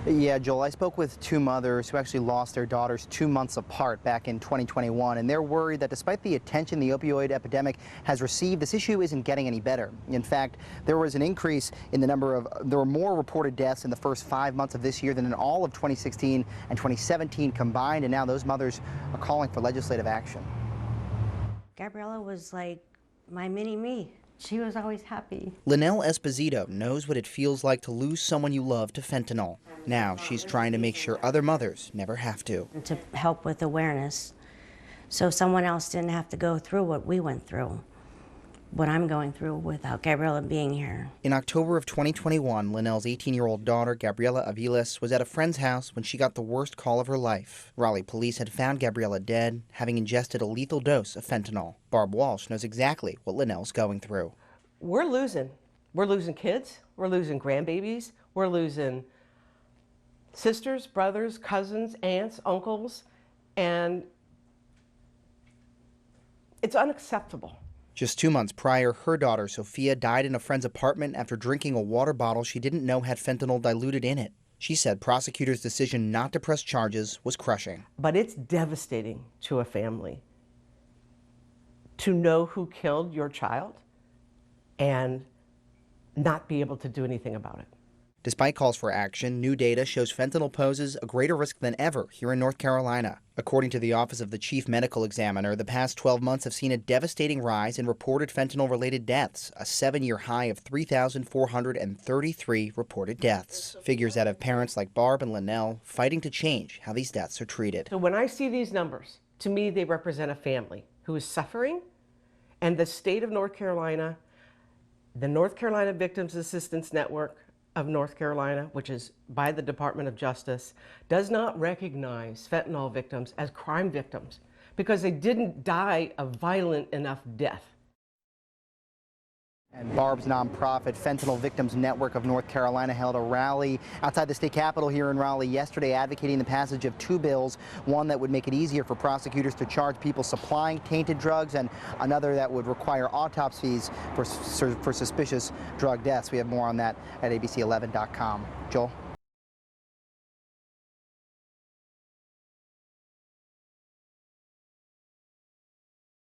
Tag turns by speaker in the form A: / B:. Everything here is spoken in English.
A: Yeah, Joel, I spoke with two mothers who actually lost their daughters 2 months apart back in 2021, and they're worried that despite the attention the opioid epidemic has received, this issue isn't getting any better. In fact, there was an increase in there were more reported deaths in the first 5 months of this year than in all of 2016 and 2017 combined, and now those mothers are calling for legislative action.
B: Gabriella was like my mini-me. She was always happy.
A: Linnell Esposito knows what it feels like to lose someone you love to fentanyl. Now she's trying to make sure other mothers never have to.
B: To help with awareness, so someone else didn't have to go through what we went through, what I'm going through without Gabriella being here.
A: In October of 2021, Linnell's 18-year-old daughter, Gabriella Aviles, was at a friend's house when she got the worst call of her life. Raleigh police had found Gabriella dead, having ingested a lethal dose of fentanyl. Barb Walsh knows exactly what Linnell's going through.
C: We're losing. We're losing kids. We're losing grandbabies. We're losing sisters, brothers, cousins, aunts, uncles, and it's unacceptable.
A: Just 2 months prior, her daughter, Sophia, died in a friend's apartment after drinking a water bottle she didn't know had fentanyl diluted in it. She said prosecutors' decision not to press charges was crushing.
C: But it's devastating to a family to know who killed your child and not be able to do anything about it.
A: Despite calls for action, new data shows fentanyl poses a greater risk than ever here in North Carolina. According to the Office of the Chief Medical Examiner, the past 12 months have seen a devastating rise in reported fentanyl-related deaths, a 7-year high of 3,433 reported deaths. Figures that have parents like Barb and Linnell fighting to change how these deaths are treated.
C: So when I see these numbers, to me they represent a family who is suffering, and the state of North Carolina, the North Carolina Victims Assistance Network of North Carolina, which is by the Department of Justice, does not recognize fentanyl victims as crime victims because they didn't die a violent enough death.
A: And Barb's nonprofit Fentanyl Victims Network of North Carolina held a rally outside the state capitol here in Raleigh yesterday advocating the passage of two bills, one that would make it easier for prosecutors to charge people supplying tainted drugs and another that would require autopsies for suspicious drug deaths. We have more on that at abc11.com. Joel?